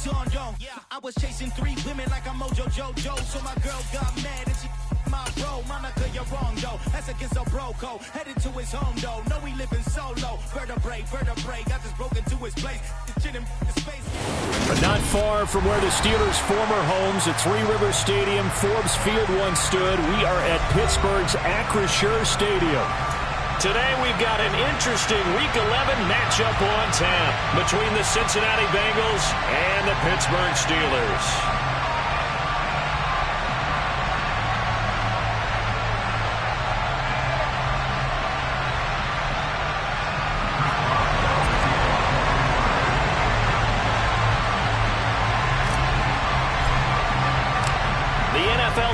John Doe. I was chasing 3 women like I'm Mojo Jojo. So my girl got mad and she my bro. Monica, you're wrong though. That's against a bro code. Headed to his home though. No, we living solo. Vertebrae. Got this broken to his place. But not far from where the Steelers' former homes at Three Rivers Stadium, Forbes Field once stood, we are at Pittsburgh's Acrisure Stadium. Today we've got an interesting Week 11 matchup on tap between the Cincinnati Bengals and the Pittsburgh Steelers.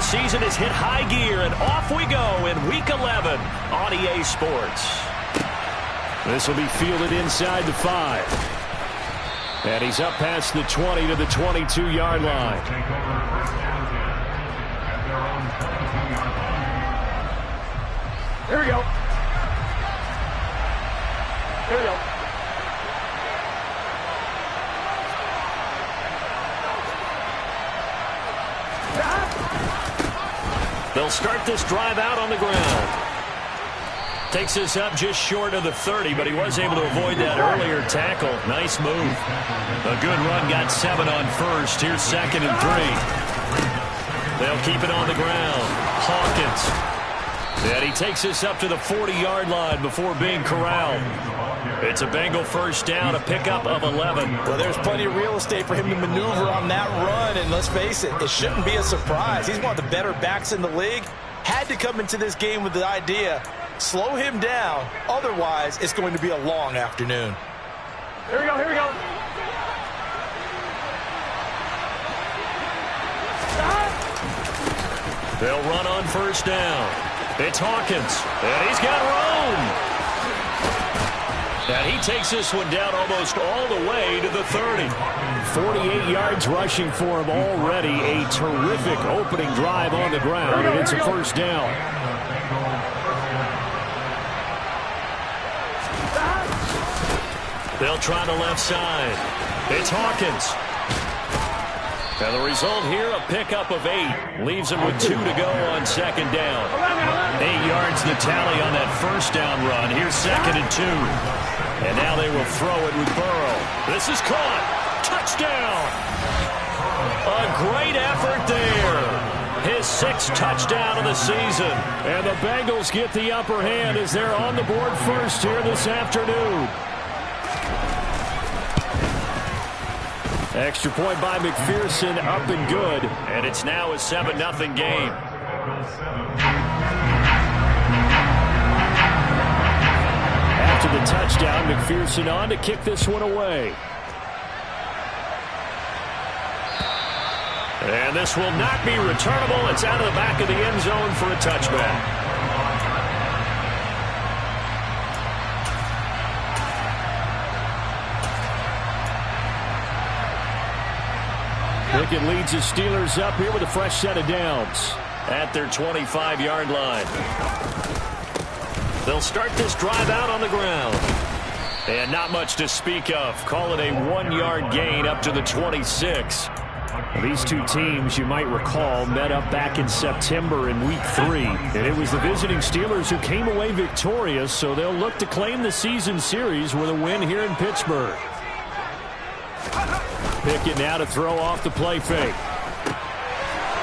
Season has hit high gear, and off we go in Week 11 on EA Sports. This will be fielded inside the 5. And he's up past the 20 to the 22-yard line. Here we go. Here we go. They'll start this drive out on the ground. Takes us up just short of the 30, but he was able to avoid that earlier tackle. Nice move. A good run, got 7 on first. Here's 2nd and 3. They'll keep it on the ground. Hawkins. And he takes us up to the 40-yard line before being corralled. It's a Bengal first down, a pickup of 11. Well, there's plenty of real estate for him to maneuver on that run, and let's face it, it shouldn't be a surprise. He's one of the better backs in the league. Had to come into this game with the idea, slow him down, otherwise it's going to be a long afternoon. Here we go, here we go. They'll run on first down. It's Hawkins, and he's got room. And he takes this one down almost all the way to the 30. 48 yards rushing for him already. A terrific opening drive on the ground, and it's a first down. They'll try the left side. It's Hawkins. And the result here, a pickup of 8. Leaves him with 2 to go on second down. 8 yards the tally on that first down run. Here's 2nd and 2. And now they will throw it with Burrow. This is caught. Touchdown. A great effort there. His 6th touchdown of the season. And the Bengals get the upper hand as they're on the board first here this afternoon. Extra point by McPherson, up and good. And it's now a 7-0 game. After the touchdown, McPherson on to kick this one away. And this will not be returnable. It's out of the back of the end zone for a touchback. Pickett leads his Steelers up here with a fresh set of downs at their 25-yard line. They'll start this drive out on the ground. And not much to speak of. Call it a 1-yard gain up to the 26. These two teams, you might recall, met up back in September in Week 3. And it was the visiting Steelers who came away victorious, so they'll look to claim the season series with a win here in Pittsburgh. Pickett now to throw off the play fake.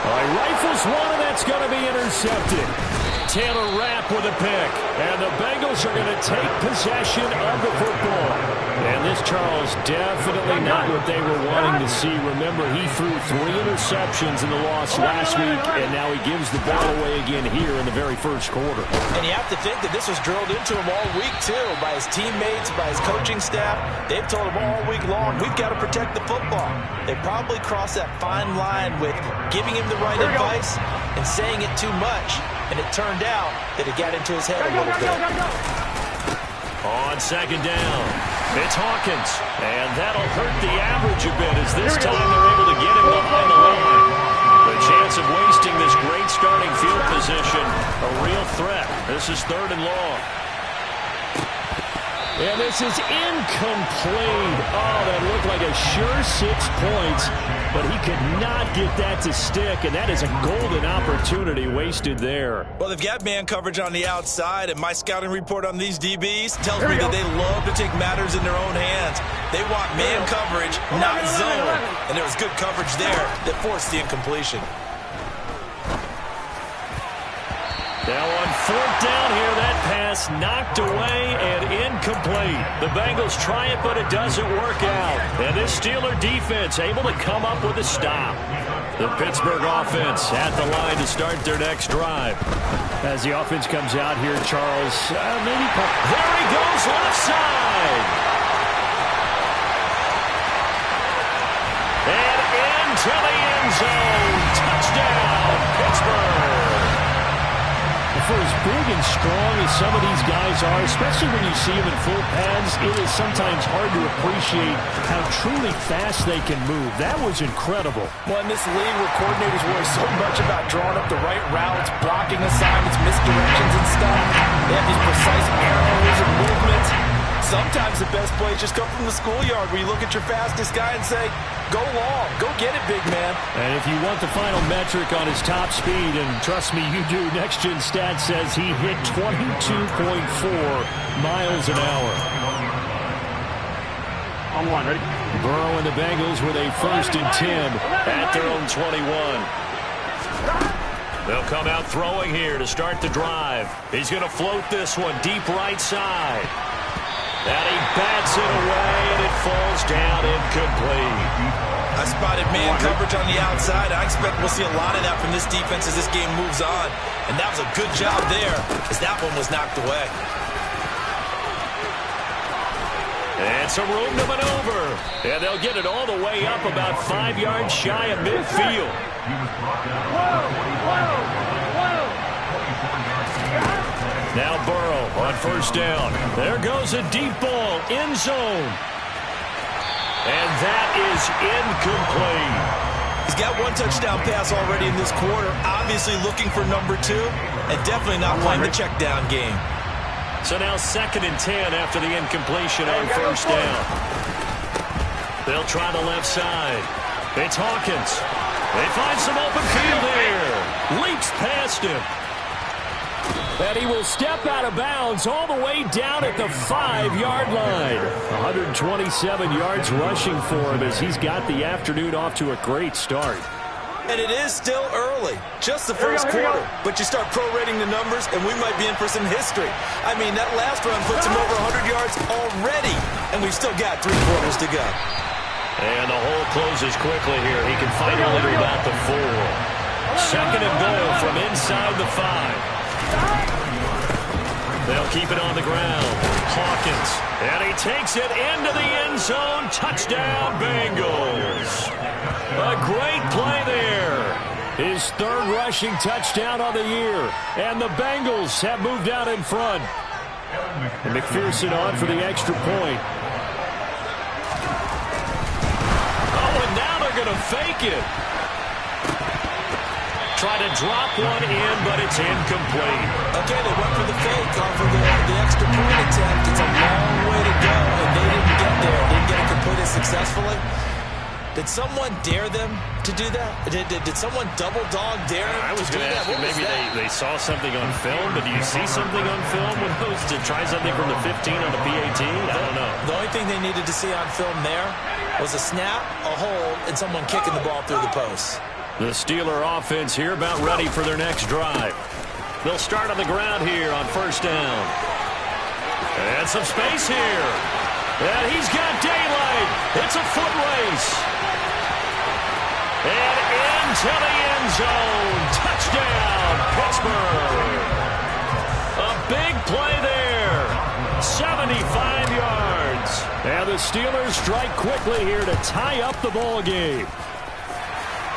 Rifles one, and that's going to be intercepted. Taylor Rapp with a pick. And the Bengals are going to take possession of the football. And this, Charles, definitely not what they were wanting to see. Remember, he threw 3 interceptions in the loss last week, and now he gives the ball away again here in the very first quarter. And you have to think that this was drilled into him all week, too, by his teammates, by his coaching staff. They've told him all week long, we've got to protect the football. They probably crossed that fine line with giving him the right advice and saying it too much. And it turned out that it got into his head a little bit. On second down, it's Hawkins. And that'll hurt the average a bit as this time they're able to get him behind the line. The chance of wasting this great starting field position, a real threat. This is 3rd and long. And this is incomplete. Oh, that looked like a sure 6 points, but he could not get that to stick, and that is a golden opportunity wasted there. Well, they've got man coverage on the outside, and my scouting report on these DBs tells me that they love to take matters in their own hands. They want man coverage, not zone, and there was good coverage there that forced the incompletion. Now on 4th down here, that pass knocked away and incomplete. The Bengals try it, but it doesn't work out. And this Steeler defense able to come up with a stop. The Pittsburgh offense at the line to start their next drive. As the offense comes out here, Charles, maybe... There he goes, left side. And into the end zone. Touchdown, Pittsburgh. For as big and strong as some of these guys are, especially when you see them in full pads, it is sometimes hard to appreciate how truly fast they can move. That was incredible. Well, in this league where coordinators worry so much about drawing up the right routes, blocking assignments, misdirections and stuff, they have these precise arrows and movements. Sometimes the best plays just come from the schoolyard where you look at your fastest guy and say, go long, go get it, big man. And if you want the final metric on his top speed, and trust me, you do, Next Gen Stats says he hit 22.4 miles an hour. On one, ready? Burrow and the Bengals with a 1st and 10 at their own 21. They'll come out throwing here to start the drive. He's going to float this one deep right side. And he bats it away, and it falls down incomplete. I spotted man coverage on the outside. I expect we'll see a lot of that from this defense as this game moves on. And that was a good job there as that one was knocked away. And some room to maneuver. And they'll get it all the way up about 5 yards shy of midfield. Now Burrow on 1st down. There goes a deep ball, end zone. And that is incomplete. He's got 1 touchdown pass already in this quarter. Obviously looking for number 2, and definitely not playing the check down game. So now 2nd and 10 after the incompletion on 1st down. They'll try the left side. It's Hawkins. They find some open field here. Leaps past him. And he will step out of bounds all the way down at the 5-yard line. 127 yards rushing for him as he's got the afternoon off to a great start. And it is still early, just the first quarter. But you start prorating the numbers, and we might be in for some history. I mean, that last run puts him over 100 yards already, and we've still got 3 quarters to go. And the hole closes quickly here. He can finally to about the 4. 2nd and goal from inside the 5. They'll keep it on the ground. Hawkins. And he takes it into the end zone. Touchdown, Bengals. A great play there. His 3rd rushing touchdown of the year. And the Bengals have moved out in front. And McPherson on for the extra point. Oh, and now they're going to fake it. Try to drop one in, but it's incomplete. Okay, they went for the fake off of the extra point attempt. It's a long way to go, and they didn't get there. Didn't get it completed successfully. Did someone dare them to do that? Did someone double dog dare them I was going to ask you, maybe they saw something on film, but do you see something on film with those to try something from the 15 on the PAT? I don't know. The only thing they needed to see on film there was a snap, a hold, and someone kicking the ball through the post. The Steeler offense here about ready for their next drive. They'll start on the ground here on 1st down. And some space here. And he's got daylight. It's a foot race. And into the end zone. Touchdown, Pittsburgh. A big play there. 75 yards. And the Steelers strike quickly here to tie up the ball game.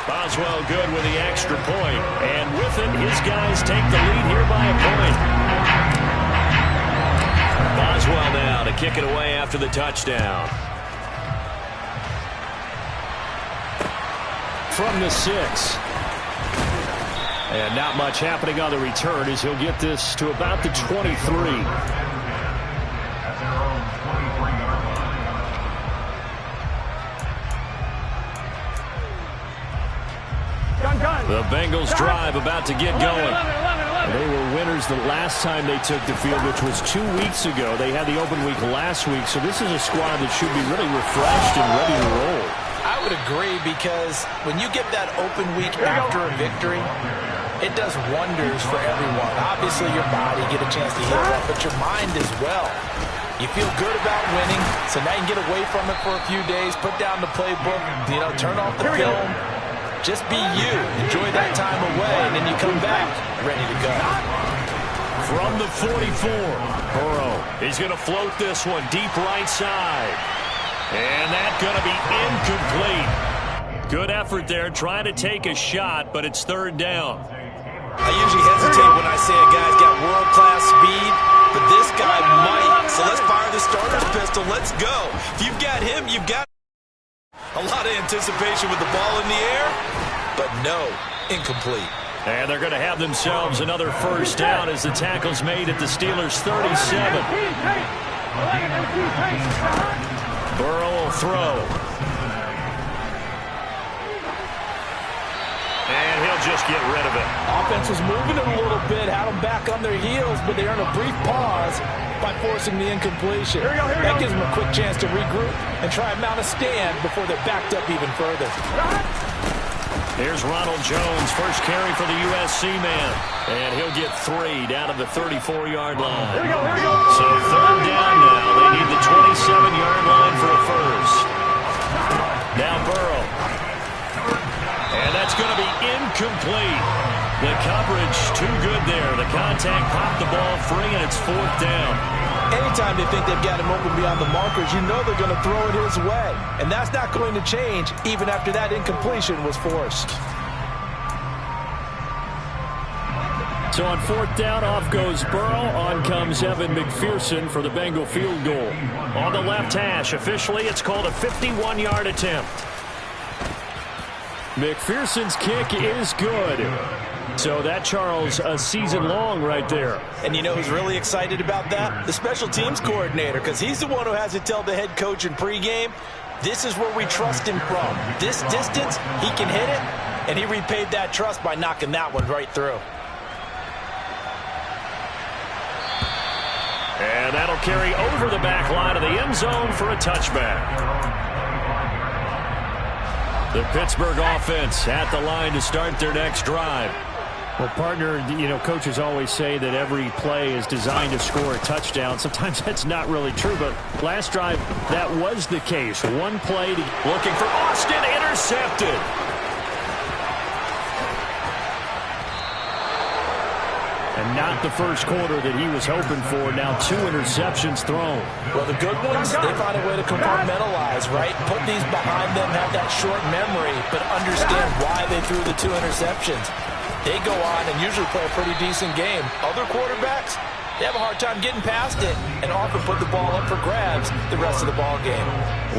Boswell good with the extra point. And with it, his guys take the lead here by a point. Boswell now to kick it away after the touchdown. From the 6. And not much happening on the return as he'll get this to about the 23. The Bengals drive about to get going. They were winners the last time they took the field, which was 2 weeks ago. They had the open week last week, so this is a squad that should be really refreshed and ready to roll. I would agree, because when you get that open week after a victory, it does wonders for everyone. Obviously, your body, get a chance to heal up, but your mind as well. You feel good about winning, so now you can get away from it for a few days, put down the playbook, turn off the film. Just be you. Enjoy that time away, and then you come back ready to go. From the 44, Burrow. He's going to float this one deep right side. And that's going to be incomplete. Good effort there, trying to take a shot, but it's third down. I usually hesitate when I say a guy's got world-class speed, but this guy might. So let's fire the starter's pistol. Let's go. If you've got him, you've got a lot of anticipation with the ball in the air, but no, incomplete. And they're going to have themselves another first down as the tackle's made at the Steelers' 37. Burrow will throw. And he'll just get rid of it. Offense was moving it a little bit, had them back on their heels, but they earned a brief pause by forcing the incompletion. That gives them a quick chance to regroup and try and mount a stand before they're backed up even further. Here's Ronald Jones, first carry for the USC man. And he'll get 3 down to the 34-yard line. So third down now. They need the 27-yard line for a first. Now Burrow. And that's going to be incomplete. The coverage too good there. The contact popped the ball free, and it's fourth down. Anytime they think they've got him open beyond the markers, you know they're going to throw it his way. And that's not going to change even after that incompletion was forced. So on fourth down, off goes Burrow. On comes Evan McPherson for the Bengal field goal. On the left hash, officially it's called a 51-yard attempt. McPherson's kick is good. So that, Charles, a season long right there. And you know who's really excited about that? The special teams coordinator, because he's the one who has to tell the head coach in pregame, this is where we trust him from. This distance, he can hit it, and he repaid that trust by knocking that one right through. And that'll carry over the back line of the end zone for a touchback. The Pittsburgh offense at the line to start their next drive. Well, partner, coaches always say that every play is designed to score a touchdown. Sometimes that's not really true, but last drive, that was the case. One play looking for Austin, intercepted. And not the first quarter that he was hoping for. Now 2 interceptions thrown. Well, the good ones, they find a way to compartmentalize, right? Put these behind them, have that short memory, but understand why they threw the 2 interceptions. They go on and usually play a pretty decent game. Other quarterbacks, they have a hard time getting past it and often put the ball up for grabs the rest of the ball game.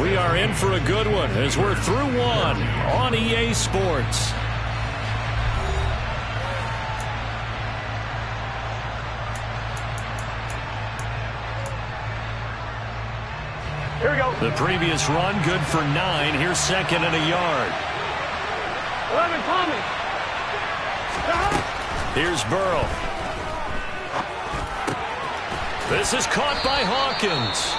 We are in for a good one as we're through one on EA Sports. Here we go. The previous run, good for 9. Here's second and a yard. 11, Tommy. Here's Burrow. This is caught by Hawkins.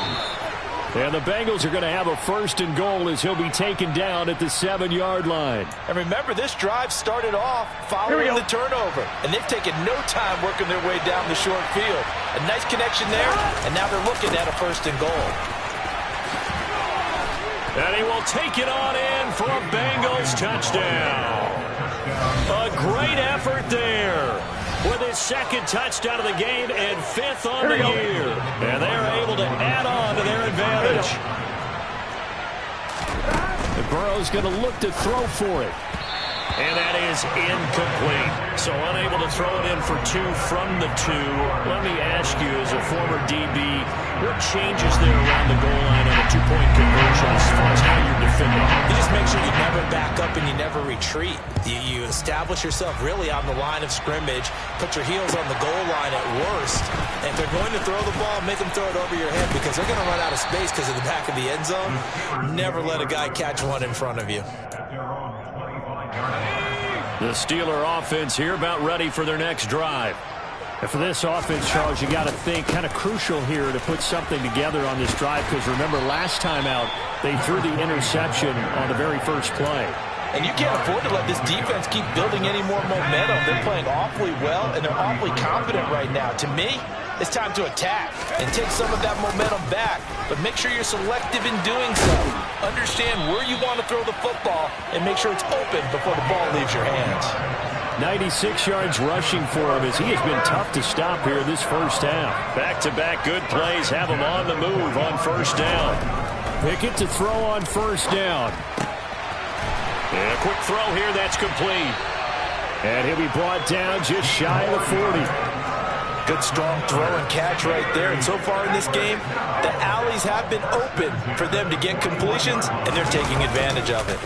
And the Bengals are going to have a first and goal as he'll be taken down at the 7-yard line. And remember, this drive started off following the turnover. And they've taken no time working their way down the short field. A nice connection there, and now they're looking at a first and goal. And he will take it on in for a Bengals touchdown. A great effort there with his second touchdown of the game and 5th on the year. And they're able to add on to their advantage. And Burrow's going to look to throw for it. And that is incomplete. So unable to throw it in for 2 from the 2. Let me ask you, as a former DB, what changes there around the goal line on a 2-point conversion as far as how you're defending? You just make sure you never back up and you never retreat. You establish yourself really on the line of scrimmage, put your heels on the goal line at worst, and if they're going to throw the ball, make them throw it over your head because they're going to run out of space because of the back of the end zone. Never let a guy catch one in front of you. The Steeler offense here about ready for their next drive. And for this offense, Charles, you got to think kind of crucial here to put something together on this drive, because remember last time out they threw the interception on the very first play. And you can't afford to let this defense keep building any more momentum. They're playing awfully well, and they're awfully confident right now. To me, it's time to attack and take some of that momentum back, but make sure you're selective in doing so. Understand where you want to throw the football and make sure it's open before the ball leaves your hands. 96 yards rushing for him as he has been tough to stop here this first half. Back-to-back good plays have him on the move on first down. Pickett to throw on first down. And a quick throw here that's complete. And he'll be brought down just shy of the 40. Good strong throw and catch right there. And so far in this game, the alleys have been open for them to get completions, and they're taking advantage of it.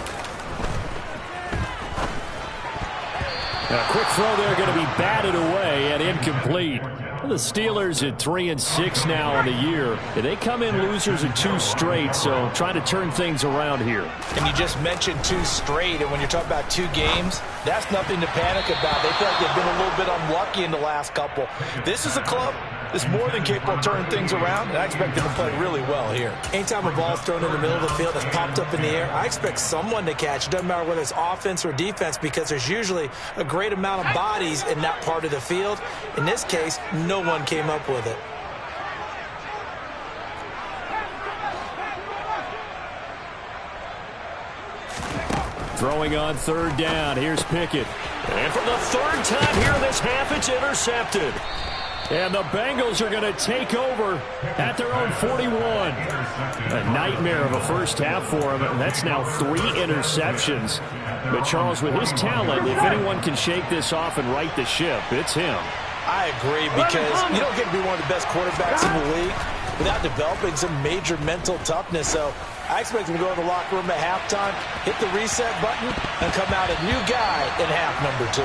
A quick throw there going to be batted away and incomplete. The Steelers at 3-6 now on the year. They come in losers in 2 straight, so trying to turn things around here. And you just mentioned 2 straight, and when you're talking about 2 games, that's nothing to panic about. They feel like they've been a little bit unlucky in the last couple. This is a club that's more than capable of turning things around, and I expect them to play really well here. Anytime a ball's thrown in the middle of the field that's popped up in the air, I expect someone to catch. It doesn't matter whether it's offense or defense, because there's usually a great amount of bodies in that part of the field. In this case, no one came up with it. Throwing on third down. Here's Pickett. And for the 3rd time here in this half, it's intercepted. And the Bengals are going to take over at their own 41. A nightmare of a first half for him. And that's now 3 interceptions. But Charles, with his talent, if anyone can shake this off and right the ship, it's him. I agree, because you don't get to be one of the best quarterbacks in the league without developing some major mental toughness. So I expect him to go in the locker room at halftime, hit the reset button, and come out a new guy in half number 2.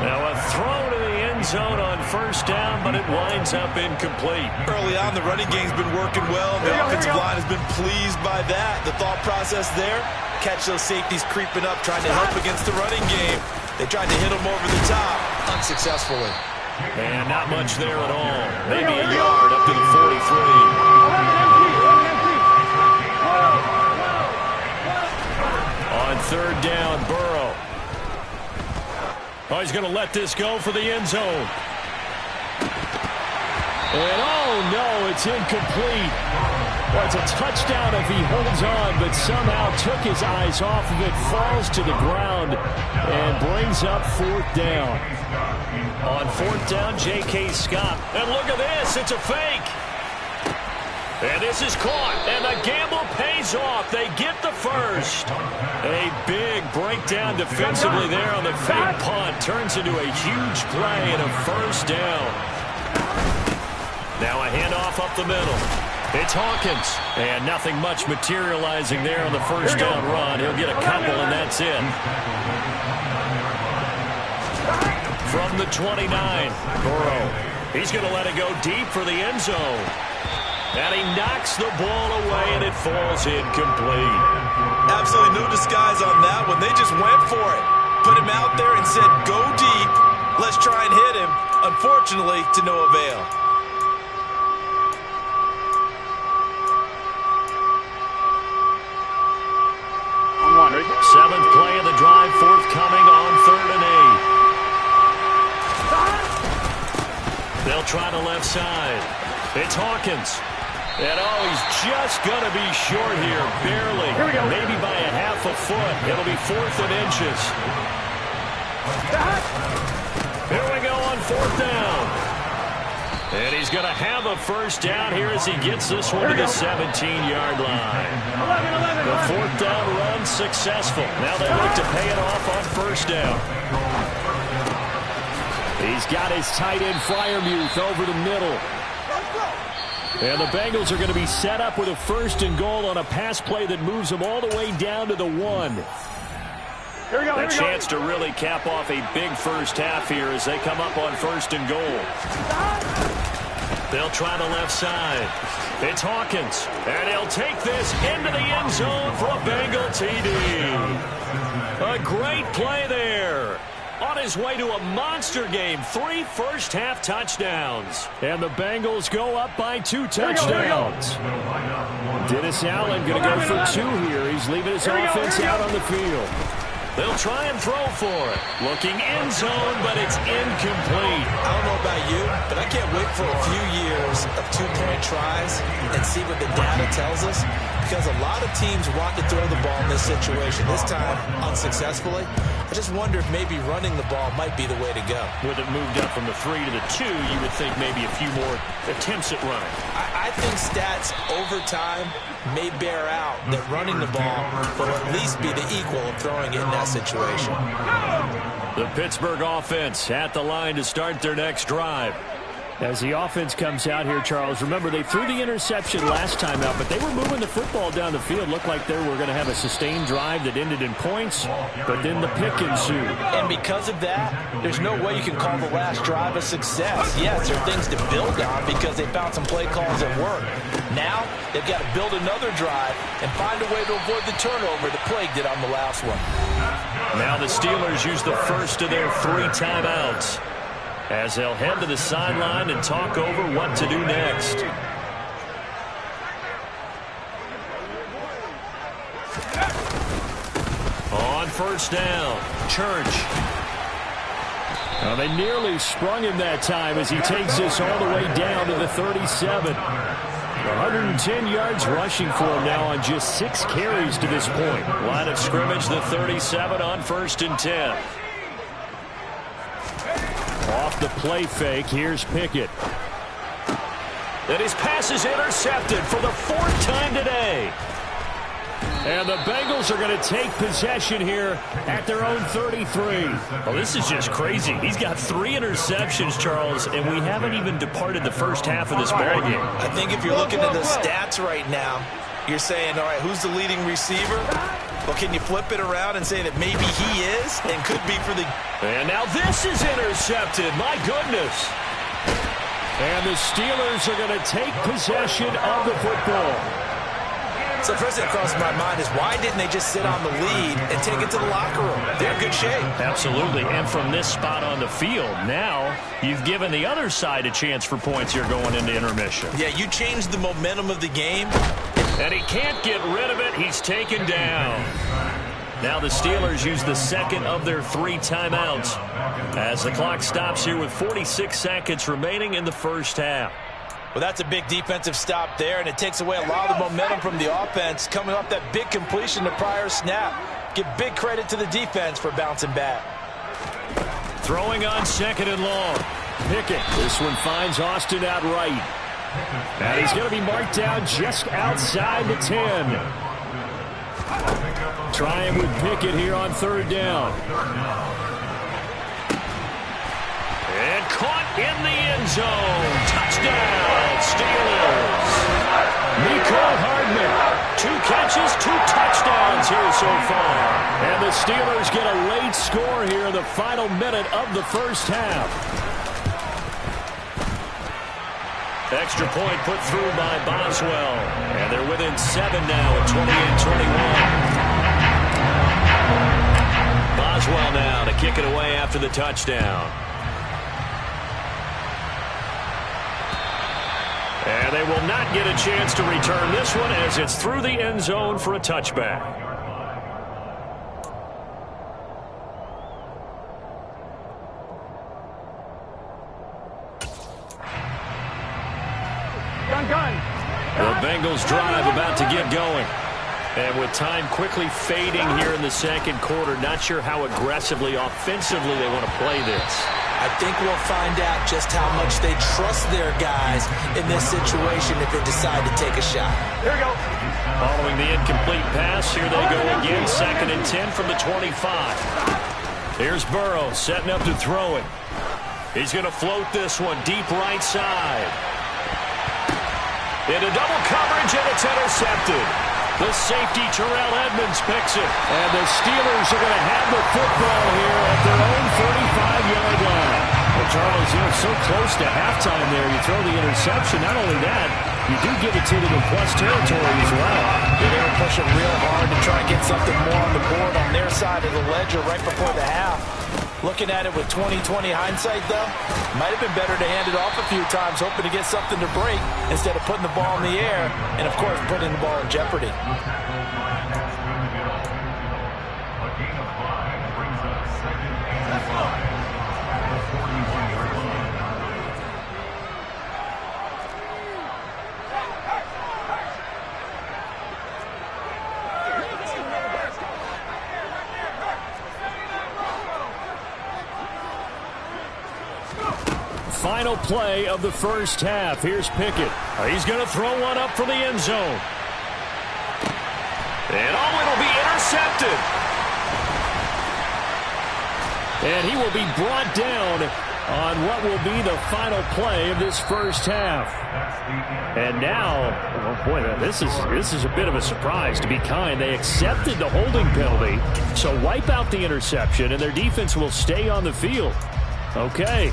Now a throw to the end zone on first down, but it winds up incomplete. Early on, the running game's been working well. The offensive line has been pleased by that. The thought process there, catch those safeties creeping up, trying to help against the running game. They tried to hit them over the top, unsuccessfully. And not much there at all. Maybe a yard up to the 43. On third down, Burrow. Oh, he's going to let this go for the end zone. And oh no, it's incomplete. Well, it's a touchdown if he holds on, but somehow took his eyes off of it, falls to the ground, and brings up 4th down. On 4th down, J.K. Scott. And look at this, it's a fake. And this is caught, and the gamble pays off. They get the first. A big breakdown defensively there on the fake punt. Turns into a huge play and a first down. Now a handoff up the middle. It's Hawkins. And nothing much materializing there on the first down run. He'll get a couple, and that's it. From the 29, Burrow. He's going to let it go deep for the end zone. And he knocks the ball away, and it falls incomplete. Absolutely no disguise on that one. They just went for it. Put him out there and said, go deep. Let's try and hit him. Unfortunately, to no avail. Seventh play of the drive, forthcoming on 3rd and 8. They'll try the left side. It's Hawkins. And oh, he's just going to be short here, barely. Maybe by a half a foot. It'll be 4th and inches. Here we go on 4th down. And he's going to have a first down here as he gets this one to the 17-yard line. The 4th down run successful. Now they look to pay it off on first down. He's got his tight end Freiermuth over the middle. And the Bengals are going to be set up with a 1st and goal on a pass play that moves them all the way down to the 1. A chance to really cap off a big first half here as they come up on 1st and goal. They'll try the left side. It's Hawkins. And he'll take this into the end zone for a Bengal TD. A great play there. on his way to a monster game. 3 first-half touchdowns. And the Bengals go up by 2 touchdowns. Dennis Allen going to go for 2 here. He's leaving his offense out on the field. They'll try and throw for it. Looking end zone, but it's incomplete. I don't know about you, but I can't wait for a few years of 2-point tries and see what the data tells us, because a lot of teams want to throw the ball in this situation. This time, unsuccessfully. I just wonder if maybe running the ball might be the way to go. With it moved up from the 3 to the 2, you would think maybe a few more attempts at running. I think stats over time may bear out that running the ball will at least be the equal of throwing it in that situation. The Pittsburgh offense at the line to start their next drive. As the offense comes out here, Charles, remember they threw the interception last time out, but they were moving the football down the field. Looked like they were going to have a sustained drive that ended in points, but then the pick ensued. And because of that, there's no way you can call the last drive a success. Yes, there are things to build on because they found some play calls that work. Now, they've got to build another drive and find a way to avoid the turnover that plagued it on the last one. Now the Steelers use the first of their 3 timeouts, as they'll head to the sideline and talk over what to do next. On first down, Church. Well, they nearly sprung him that time as he takes this all the way down to the 37. 110 yards rushing for him now on just 6 carries to this point. Line of scrimmage, the 37 on 1st and 10. Off the play fake, here's Pickett. And his pass is intercepted for the 4th time today. And the Bengals are going to take possession here at their own 33. Well, this is just crazy. He's got 3 interceptions, Charles, and we haven't even departed the first half of this ballgame. I think if you're looking at the stats right now, you're saying, all right, who's the leading receiver? Well, can you flip it around and say that maybe he is and could be for the... And now this is intercepted. My goodness. And the Steelers are going to take possession of the football. So the first thing that crosses my mind is why didn't they just sit on the lead and take it to the locker room? They're in good shape. Absolutely. And from this spot on the field, now you've given the other side a chance for points here going into intermission. Yeah, you changed the momentum of the game. And he can't get rid of it. He's taken down. Now the Steelers use the second of their 3 timeouts as the clock stops here with 46 seconds remaining in the first half. Well, that's a big defensive stop there, and it takes away a lot of the momentum from the offense coming off that big completion the prior snap. Give big credit to the defense for bouncing back. Throwing on 2nd and long. Pickett. This one finds Austin out right. And he's going to be marked down just outside the 10. Trying with Pickett here on 3rd down. And caught in the end zone. Touchdown, Steelers. Mecole Hardman. 2 catches, 2 touchdowns here so far. And the Steelers get a late score here in the final minute of the first half. Extra point put through by Boswell. And they're within 7 now at 28-21. Boswell now to kick it away after the touchdown. And they will not get a chance to return this one as it's through the end zone for a touchback. The Bengals drive about to get going. And with time quickly fading here in the second quarter, not sure how aggressively, offensively they want to play this. I think we'll find out just how much they trust their guys in this situation if they decide to take a shot. Here we go. Following the incomplete pass, here they go again, 2nd and 10 from the 25. Here's Burrow setting up to throw it. He's going to float this one deep right side. Into double coverage, and it's intercepted. The safety, Terrell Edmonds, picks it. And the Steelers are going to have the football here at their own 45-yard line. Well, Charles, so close to halftime there. You throw the interception. Not only that, you do give it to them in plus territory as well. Yeah, they were pushing real hard to try and get something more on the board on their side of the ledger right before the half. Looking at it with 20/20 hindsight, though, might have been better to hand it off a few times, hoping to get something to break instead of putting the ball in the air and, of course, putting the ball in jeopardy. Final play of the first half. Here's Pickett. He's going to throw one up from the end zone. And it'll be intercepted. And he will be brought down on what will be the final play of this first half. And now, oh boy, this is a bit of a surprise. To be kind, they accepted the holding penalty, so wipe out the interception, and their defense will stay on the field. Okay.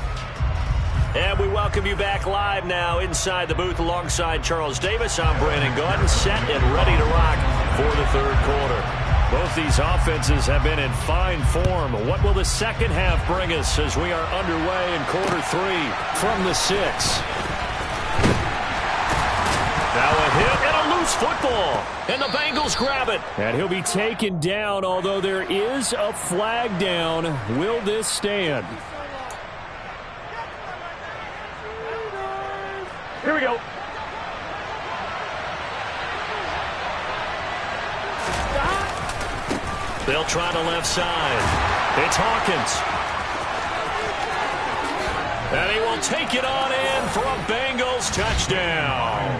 And we welcome you back live now inside the booth alongside Charles Davis. I'm Brandon Gaudin, set and ready to rock for the third quarter. Both these offenses have been in fine form. What will the second half bring us as we are underway in quarter 3 from the 6? Now a hit and a loose football. And the Bengals grab it. And he'll be taken down, although there is a flag down. Will this stand? Here we go. They'll try the left side. It's Hawkins. And he will take it on in for a Bengals touchdown.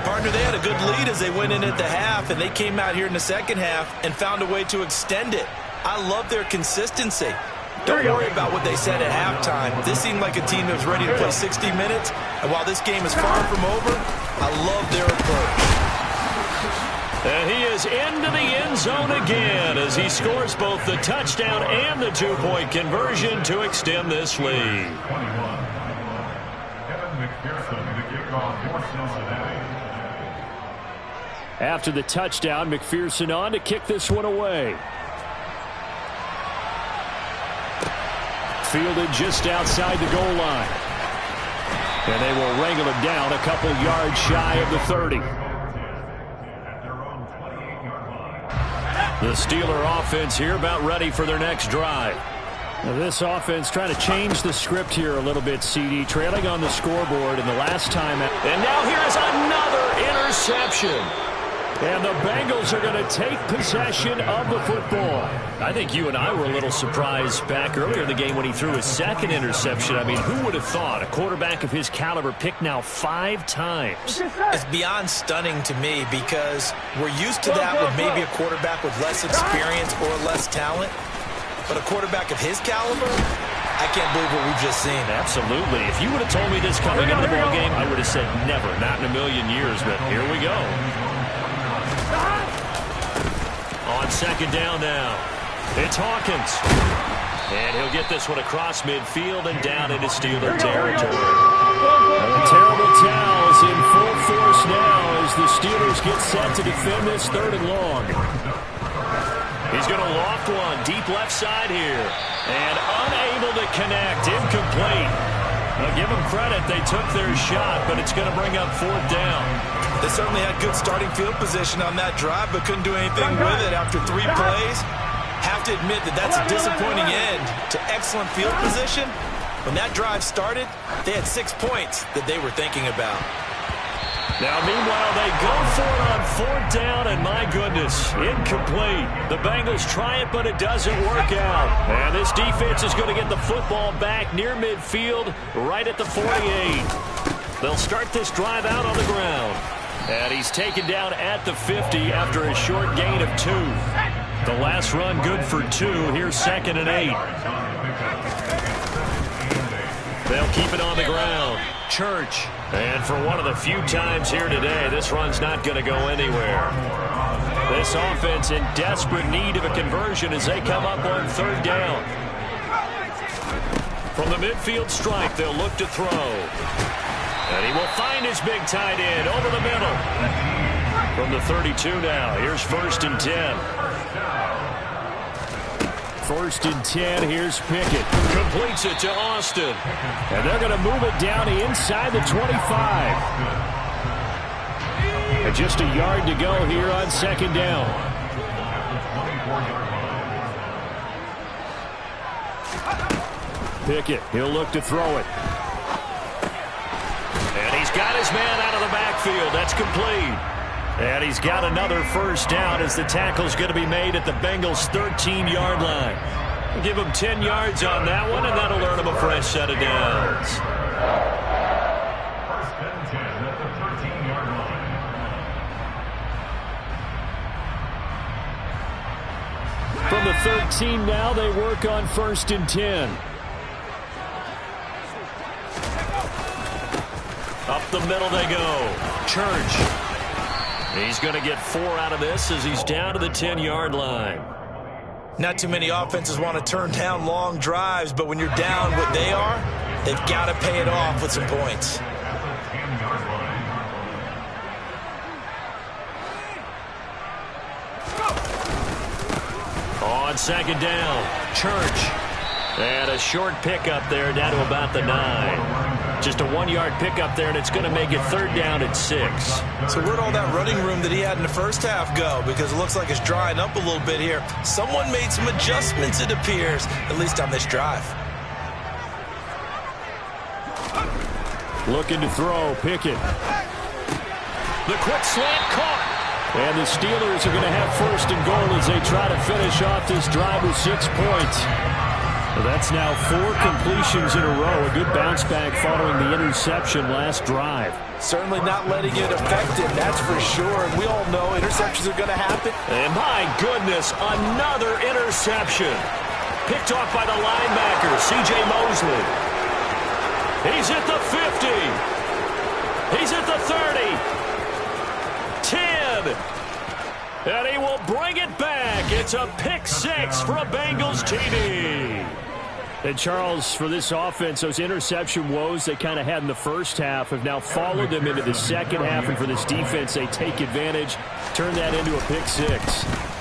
Partner, they had a good lead as they went in at the half, and they came out here in the second half and found a way to extend it. I love their consistency. Don't worry about what they said at halftime. This seemed like a team that was ready to play 60 minutes. And while this game is far from over, I love their approach. And he is into the end zone again as he scores both the touchdown and the two-point conversion to extend this lead. After the touchdown, McPherson on to kick this one away. Fielded just outside the goal line. And they will wrangle him down a couple yards shy of the 30. The Steeler offense here about ready for their next drive. Now this offense trying to change the script here a little bit, CD. Trailing on the scoreboard in the last time. And now here's another interception. And the Bengals are going to take possession of the football. I think you and I were a little surprised back earlier in the game when he threw his second interception. I mean, who would have thought a quarterback of his caliber picked now 5 times? It's beyond stunning to me because we're used to that with maybe a quarterback with less experience or less talent. But a quarterback of his caliber, I can't believe what we've just seen. Absolutely. If you would have told me this coming into the ballgame, I would have said never, not in a million years. But here we go. On second down now, it's Hawkins. And he'll get this one across midfield and down into Steeler territory. The terrible towels in full force now as the Steelers get set to defend this 3rd and long. He's going to loft one deep left side here. And unable to connect, incomplete. Now give them credit, they took their shot, but it's going to bring up 4th down. They certainly had good starting field position on that drive, but couldn't do anything with it after 3 plays. Have to admit that that's a disappointing end to excellent field position. When that drive started, they had 6 points that they were thinking about. Now, meanwhile, they go for it on 4th down, and my goodness, incomplete. The Bengals try it, but it doesn't work out. And this defense is going to get the football back near midfield, right at the 48. They'll start this drive out on the ground. And he's taken down at the 50 after a short gain of 2. The last run good for 2. Here's 2nd and 8. They'll keep it on the ground. Church. And for one of the few times here today, this run's not going to go anywhere. This offense in desperate need of a conversion as they come up on 3rd down. From the midfield strike, they'll look to throw. And he will find his big tight end over the middle. From the 32 now, here's 1st and 10. 1st and 10. Here's Pickett. Completes it to Austin. And they're going to move it down to inside the 25. And just a yard to go here on 2nd down. Pickett, he'll look to throw it. And he's got his man out of the backfield. That's complete. And he's got another 1st down as the tackle's going to be made at the Bengals' 13-yard line. Give him 10 yards on that one, and that'll earn him a fresh set of downs. 1st and 10 at the 13-yard line. From the 13 now, they work on 1st and 10. Up the middle they go. Church. He's going to get 4 out of this as he's down to the 10-yard line. Not too many offenses want to turn down long drives, but when you're down what they are, they've got to pay it off with some points. On 2nd down, Church. And a short pickup there down to about the 9. Just a 1-yard pickup there, and it's going to make it 3rd down at 6. So where'd all that running room that he had in the 1st half go? Because it looks like it's drying up a little bit here. Someone made some adjustments, it appears, at least on this drive. Looking to throw, Pickett. The quick slant caught. And the Steelers are going to have 1st and goal as they try to finish off this drive with 6 points. Well, that's now 4 completions in a row. A good bounce back following the interception last drive. Certainly not letting it affect him, that's for sure. And we all know interceptions are going to happen. And my goodness, another interception. Picked off by the linebacker, C.J. Mosley. He's at the 50. He's at the 30. 10. And he will bring it back. It's a pick 6 for a Bengals TD. And Charles, for this offense, those interception woes they kind of had in the 1st half have now followed them into the 2nd half. And for this defense, they take advantage, turn that into a pick 6.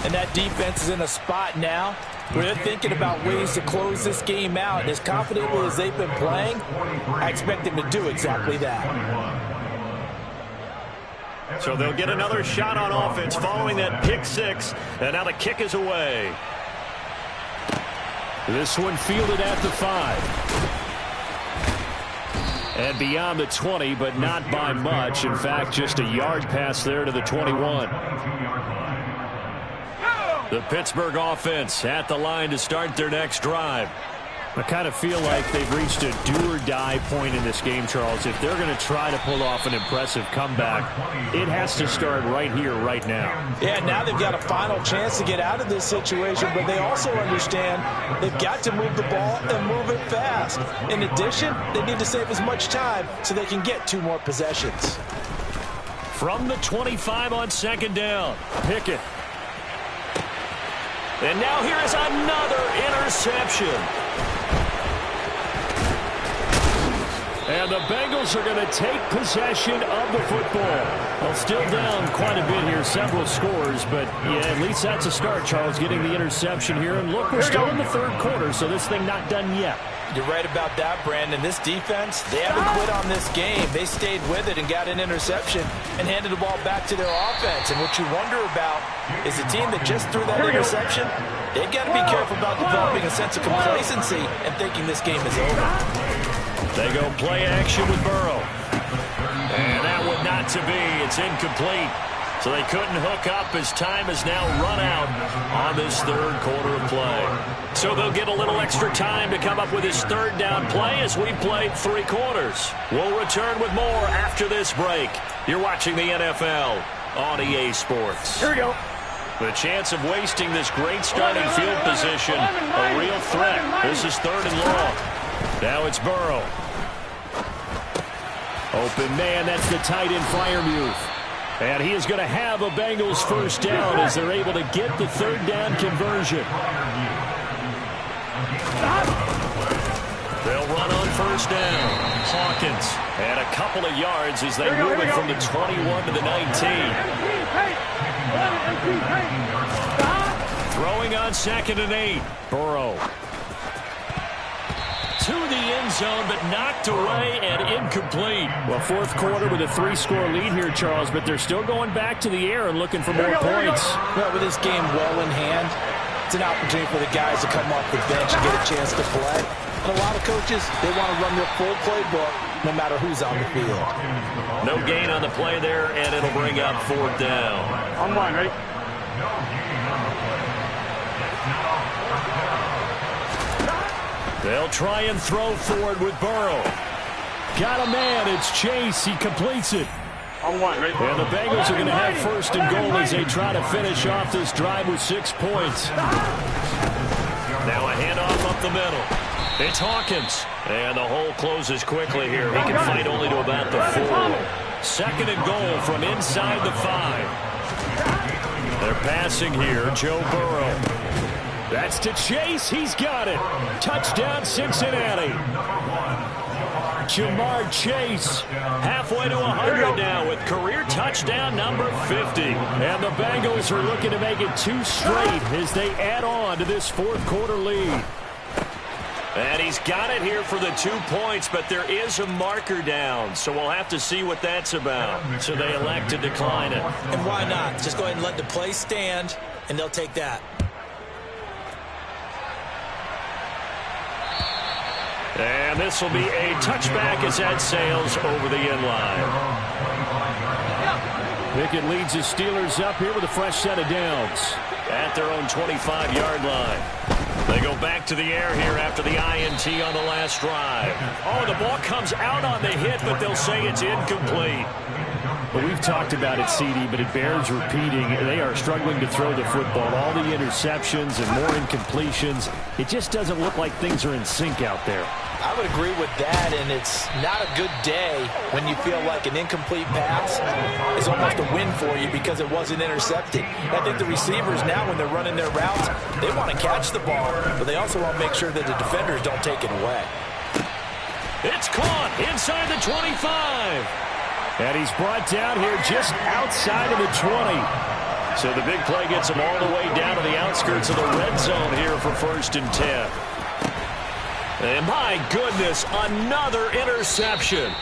And that defense is in a spot now where they're thinking about ways to close this game out. And as confidently as they've been playing, I expect them to do exactly that. So they'll get another shot on offense following that pick 6. And now the kick is away. This one fielded at the 5. And beyond the 20, but not by much. In fact, just a yard pass there to the 21. The Pittsburgh offense at the line to start their next drive. I kind of feel like they've reached a do-or-die point in this game, Charles. If they're going to try to pull off an impressive comeback, it has to start right here, right now. Yeah, now they've got a final chance to get out of this situation, but they also understand they've got to move the ball and move it fast. In addition, they need to save as much time so they can get 2 more possessions. From the 25 on 2nd down, Pickett. And now here is another interception. And the Bengals are going to take possession of the football. Well, still down quite a bit here, several scores, but yeah, at least that's a start, Charles, getting the interception here. And look, we're still in the 3rd quarter, so this thing not done yet. You're right about that, Brandon. This defense, they haven't quit on this game. They stayed with it and got an interception and handed the ball back to their offense. And what you wonder about is a team that just threw that interception, they've got to be careful about developing a sense of complacency and thinking this game is over. They go play action with Burrow. And that one not to be. It's incomplete. So they couldn't hook up as time has now run out on this 3rd quarter of play. So they'll get a little extra time to come up with his 3rd down play as we've played 3 quarters. We'll return with more after this break. You're watching the NFL on EA Sports. Here we go. The chance of wasting this great starting field position, a real threat. This is 3rd and long. Now it's Burrow. Open man, that's the tight end Freiermuth. And he is going to have a Bengals 1st down as they're able to get the 3rd down conversion. They'll run on 1st down. Hawkins. And a couple of yards as they move it from the 21 to the 19. Throwing on 2nd and 8. Burrow. To the end zone, but knocked away and incomplete. Well, fourth quarter with a 3-score lead here, Charles, but they're still going back to the air and looking for more points. Well, with this game well in hand, it's an opportunity for the guys to come off the bench and get a chance to play. And a lot of coaches, they want to run their full playbook no matter who's on the field. No gain on the play there, and it'll bring up 4th down. On one, ready? They'll try and throw forward with Burrow. Got a man. It's Chase. He completes it. On one, ready? And the Bengals are going to have 1st and goal as they try to finish off this drive with 6 points. Now a handoff up the middle. It's Hawkins. And the hole closes quickly here. He can fight only to about the 4. 2nd and goal from inside the 5. They're passing here. Joe Burrow. That's to Chase. He's got it. Touchdown, Cincinnati. Jamar Chase. Halfway to 100 now with career touchdown number 50. And the Bengals are looking to make it 2 straight as they add on to this 4th quarter lead. And he's got it here for the 2 points, but there is a marker down, so we'll have to see what that's about. So they elect to decline it. And why not? Just go ahead and let the play stand, and they'll take that. And this will be a touchback as that sails over the end line. Pickett leads his Steelers up here with a fresh set of downs. At their own 25-yard line. They go back to the air here after the INT on the last drive. Oh, the ball comes out on the hit, but they'll say it's incomplete. Well, we've talked about it, CD, but it bears repeating. They are struggling to throw the football. All the interceptions and more incompletions. It just doesn't look like things are in sync out there. I would agree with that, and it's not a good day when you feel like an incomplete pass is almost a win for you because it wasn't intercepted. I think the receivers now, when they're running their routes, they want to catch the ball, but they also want to make sure that the defenders don't take it away. It's caught inside the 25. And he's brought down here just outside of the 20. So the big play gets him all the way down to the outskirts of the red zone here for 1st and 10. And my goodness, another interception.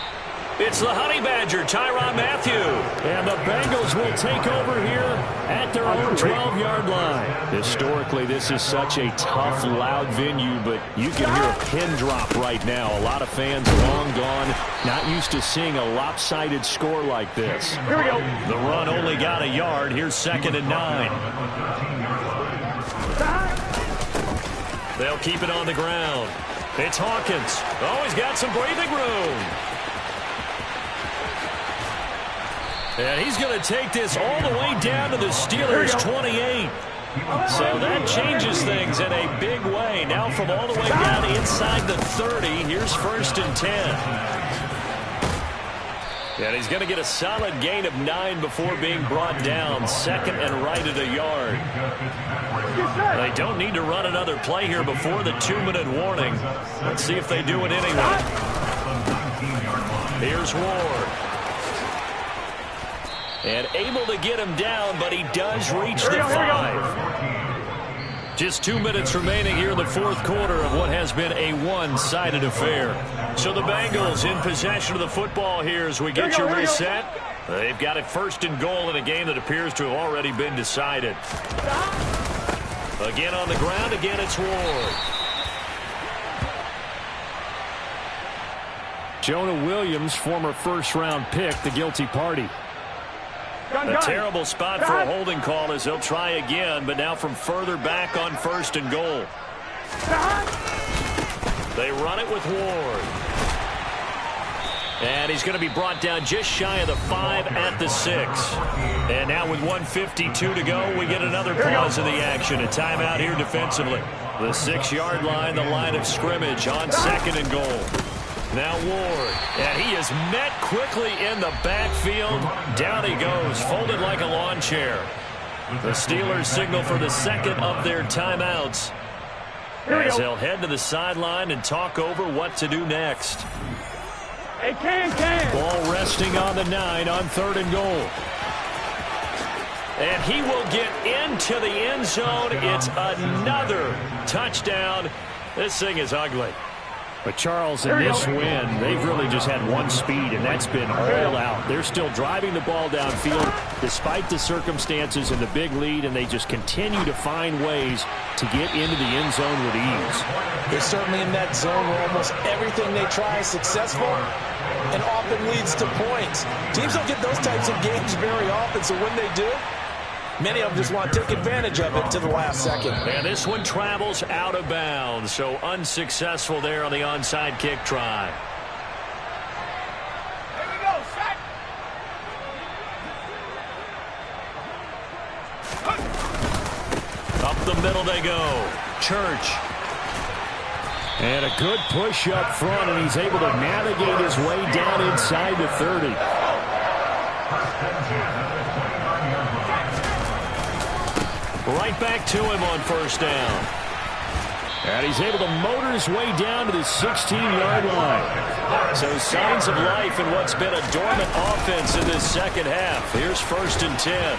It's the Honey Badger, Tyrann Mathieu. And the Bengals will take over here at their own 12-yard line. Historically, this is such a tough, loud venue, but you can hear a pin drop right now. A lot of fans long gone, not used to seeing a lopsided score like this. Here we go. The run only got a yard. Here's 2nd and 9. They'll keep it on the ground. It's Hawkins. Oh, he's got some breathing room. And he's going to take this all the way down to the Steelers' 28. So that changes things in a big way. Now from all the way down inside the 30, here's 1st and 10. And he's going to get a solid gain of 9 before being brought down. 2nd and right at a yard. They don't need to run another play here before the 2-minute warning. Let's see if they do it anyway. Here's Ward. And able to get him down, but he does reach the 5. Just 2 minutes remaining here in the 4th quarter of what has been a one-sided affair. So the Bengals in possession of the football here as we get you reset. They've got it 1st and goal in a game that appears to have already been decided. Again on the ground, again it's Ward. Jonah Williams, former first-round pick, the guilty party. A terrible spot for a holding call as they'll try again, but now from further back on 1st and goal. They run it with Ward. And he's going to be brought down just shy of the 5 at the 6. And now with 1:52 to go, we get another pause in the action. A timeout here defensively. The 6-yard line, the line of scrimmage on 2nd and goal. Now Ward, and he is met quickly in the backfield. Down he goes, folded like a lawn chair. The Steelers signal for the 2nd of their timeouts as they'll head to the sideline and talk over what to do next. Hey, can. Ball resting on the 9 on 3rd and goal. And he will get into the end zone. It's another touchdown. This thing is ugly. But Charles, in this win, they've really just had one speed, and that's been all out. They're still driving the ball downfield despite the circumstances and the big lead, and they just continue to find ways to get into the end zone with ease. They're certainly in that zone where almost everything they try is successful and often leads to points. Teams don't get those types of games very often, so when they do, many of them just want to take advantage of it to the last second. And this one travels out of bounds, so unsuccessful there on the onside kick try. Here we go, set. Up the middle they go. Church. And a good push up front, and he's able to navigate his way down inside the 30. Right back to him on first down. And he's able to motor his way down to the 16-yard line. So signs of life in what's been a dormant offense in this second half. Here's 1st and 10.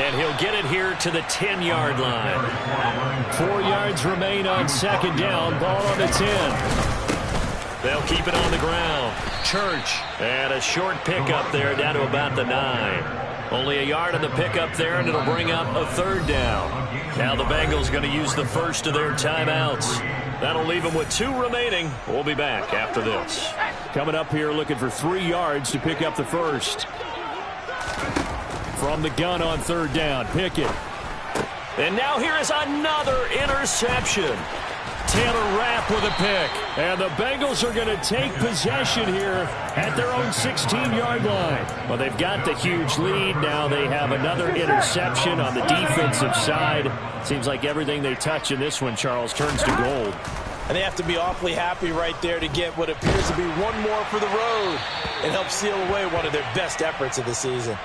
And he'll get it here to the 10-yard line. 4 yards remain on second down. Ball on the 10. They'll keep it on the ground. Church. And a short pickup there down to about the 9. Only a yard on the pickup there, and it'll bring up a 3rd down. Now the Bengals going to use the first of their timeouts. That'll leave them with 2 remaining. We'll be back after this. Coming up here looking for 3 yards to pick up the first. From the gun on 3rd down, Pickett. And now here is another interception. Taylor Rapp with a pick. And the Bengals are going to take possession here at their own 16-yard line. Well, they've got the huge lead. Now they have another interception on the defensive side. Seems like everything they touch in this one, Charles, turns to gold. And they have to be awfully happy right there to get what appears to be one more for the road and help seal away one of their best efforts of the season.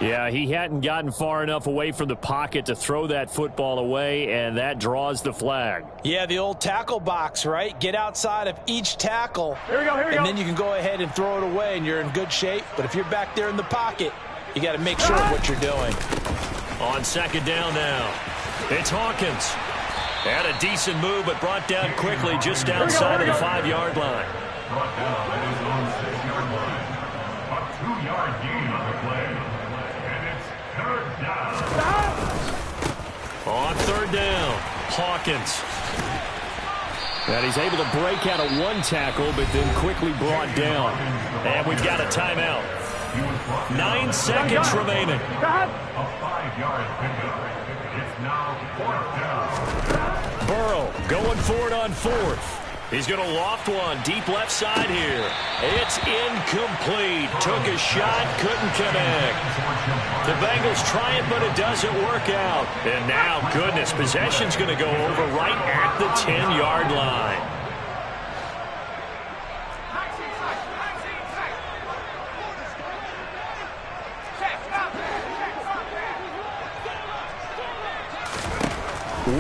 Yeah, he hadn't gotten far enough away from the pocket to throw that football away, and that draws the flag. Yeah, the old tackle box, right? Get outside of each tackle. Here we go, here we go. And then you can go ahead and throw it away, and you're in good shape. But if you're back there in the pocket, you got to make sure of what you're doing. On second down now, it's Hawkins. Had a decent move, but brought down quickly just outside of the 5-yard line. Brought down at his own 6-yard line. A 2-yard gain on the play. And it's 3rd down. On 3rd down, Hawkins. And he's able to break out of 1 tackle, but then quickly brought down. And we've got a timeout. 9 seconds remaining. A 5-yard pickup. It's now 4th down. Burrow going for it on 4th. He's going to loft one deep left side here. It's incomplete. Took a shot, couldn't connect. The Bengals try it, but it doesn't work out. And now, goodness, possession's going to go over right at the 10-yard line.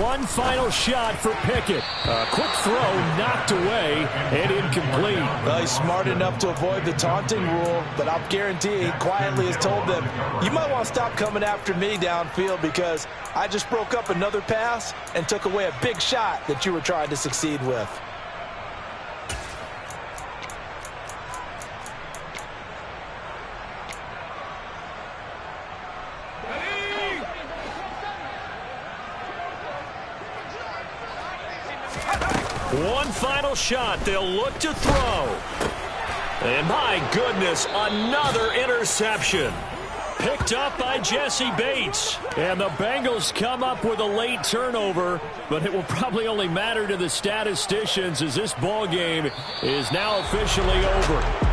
One final shot for Pickett. A quick throw knocked away and incomplete. Well, he's smart enough to avoid the taunting rule, but I'll guarantee he quietly has told them, you might want to stop coming after me downfield because I just broke up another pass and took away a big shot that you were trying to succeed with. One final shot. They'll look to throw. And my goodness, another interception. Picked up by Jesse Bates. And the Bengals come up with a late turnover, but it will probably only matter to the statisticians as this ball game is now officially over.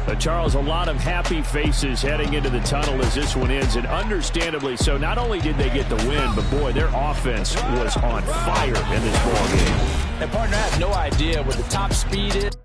But Charles, a lot of happy faces heading into the tunnel as this one ends, and understandably so. Not only did they get the win, but boy, their offense was on fire in this ball game. And partner, I have no idea what the top speed is.